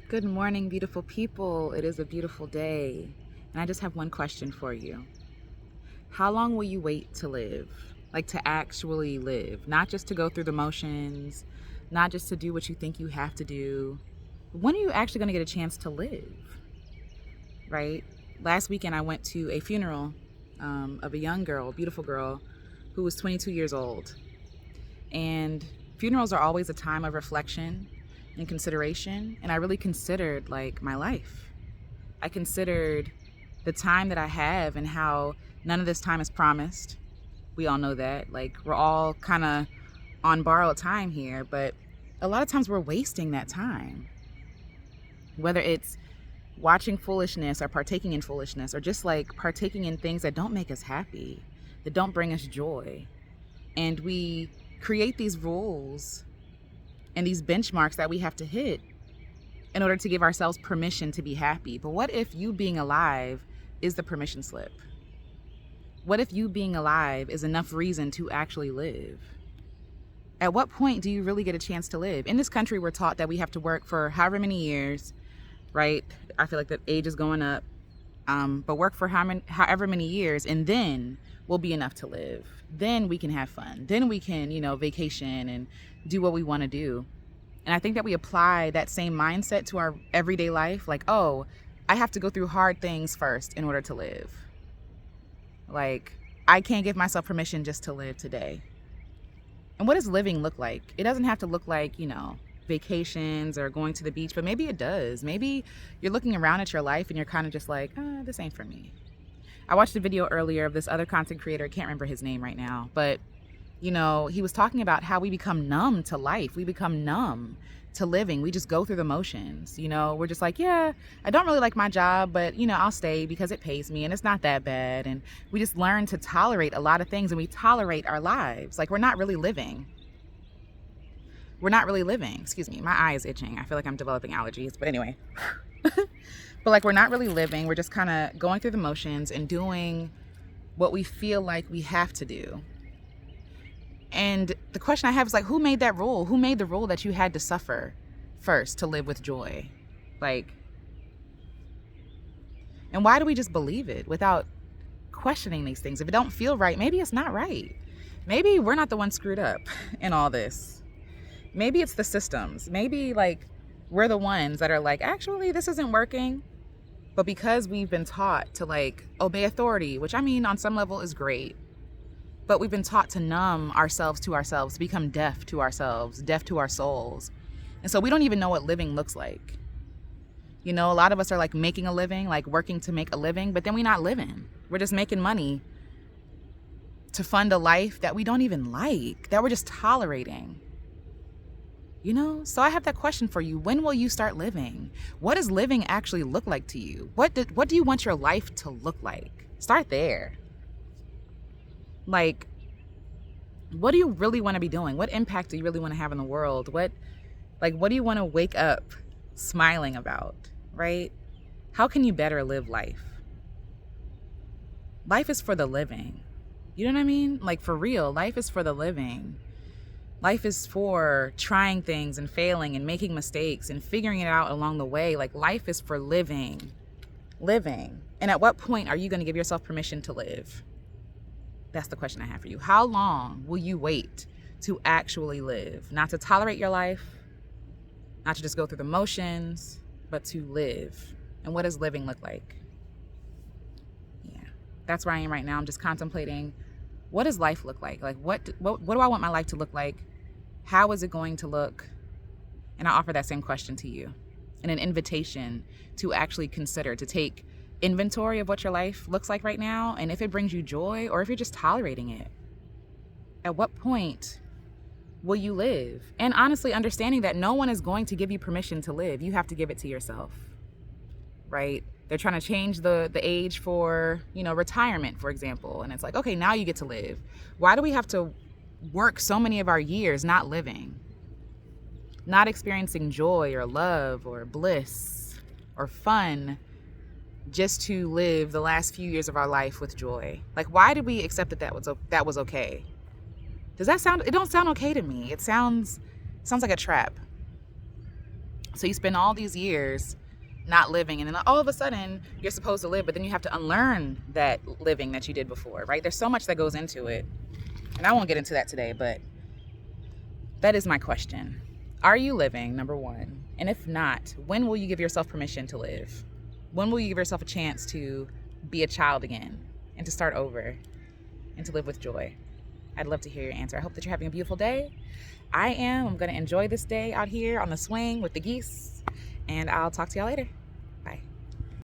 Good morning, beautiful people. It is a beautiful day. And I just have one question for you. How long will you wait to live? Like to actually live, not just to go through the motions, not just to do what you think you have to do. When are you actually going to get a chance to live? Right? Last weekend, I went to a funeral of a young girl, beautiful girl, who was 22 years old. And funerals are always a time of reflection and consideration. And I really considered like my life. I considered the time that I have and how none of this time is promised. We all know that. Like, we're all kind of on borrowed time here, but a lot of times we're wasting that time. Whether it's watching foolishness or partaking in foolishness, or just like partaking in things that don't make us happy, that don't bring us joy. And we create these rules and these benchmarks that we have to hit in order to give ourselves permission to be happy. But what if you being alive is the permission slip? What if you being alive is enough reason to actually live? At what point do you really get a chance to live? In this country, we're taught that we have to work for however many years, right? I feel like the age is going up, but work for however many years, and then will be enough to live. Then we can have fun. Then we can, vacation and do what we want to do. And I think that we apply that same mindset to our everyday life. Like, oh, I have to go through hard things first in order to live. Like, I can't give myself permission just to live today. And what does living look like? It doesn't have to look like, vacations or going to the beach, but maybe it does. Maybe you're looking around at your life and you're kind of just like, this ain't for me. I watched a video earlier of this other content creator. I can't remember his name right now, but he was talking about how we become numb to life. We become numb to living. We just go through the motions. We're just like, yeah, I don't really like my job, but I'll stay because it pays me and it's not that bad. And we just learn to tolerate a lot of things, and we tolerate our lives. Like, we're not really living. We're not really living. Excuse me, my eye is itching. I feel like I'm developing allergies, but anyway. But like, we're not really living. We're just kind of going through the motions and doing what we feel like we have to do. And the question I have is like, who made that rule? Who made the rule that you had to suffer first to live with joy? Like, and why do we just believe it without questioning these things? If it don't feel right, maybe it's not right. Maybe we're not the one screwed up in all this. Maybe it's the systems. Maybe like we're the ones that are like, actually, this isn't working. But because we've been taught to like obey authority, which I mean on some level is great, but we've been taught to numb ourselves to ourselves, to become deaf to ourselves, deaf to our souls. And so we don't even know what living looks like. A lot of us are like making a living, like working to make a living, but then we're not living. We're just making money to fund a life that we don't even like, that we're just tolerating. So I have that question for you. When will you start living? What does living actually look like to you? What do you want your life to look like? Start there. Like, what do you really want to be doing? What impact do you really want to have in the world? What do you want to wake up smiling about, right? How can you better live life? Life is for the living. You know what I mean? Like, for real, life is for the living. Life is for trying things and failing and making mistakes and figuring it out along the way. Like, life is for living. And at what point are you going to give yourself permission to live? That's the question I have for you. How long will you wait to actually live? Not to tolerate your life, not to just go through the motions, but to live. And what does living look like? Yeah, that's where I am right now. I'm just contemplating, what does life look like? Like, what do I want my life to look like? How is it going to look? And I offer that same question to you, and an invitation to actually consider, to take inventory of what your life looks like right now, and if it brings you joy or if you're just tolerating it. At what point will you live? And honestly, understanding that no one is going to give you permission to live. You have to give it to yourself, right? They're trying to change the age for, retirement, for example. And it's like, okay, now you get to live. Why do we have to work so many of our years not living, not experiencing joy or love or bliss or fun, just to live the last few years of our life with joy? Like, why did we accept that was okay? Does that sound? It don't sound okay to me. It sounds like a trap. So you spend all these years not living, and then all of a sudden you're supposed to live, but then you have to unlearn that living that you did before, right? There's so much that goes into it, and I won't get into that today, but that is my question. Are you living, number one? And if not, when will you give yourself permission to live? When will you give yourself a chance to be a child again and to start over and to live with joy? I'd love to hear your answer. I hope that you're having a beautiful day. I am. I'm going to enjoy this day out here on the swing with the geese, and I'll talk to y'all later.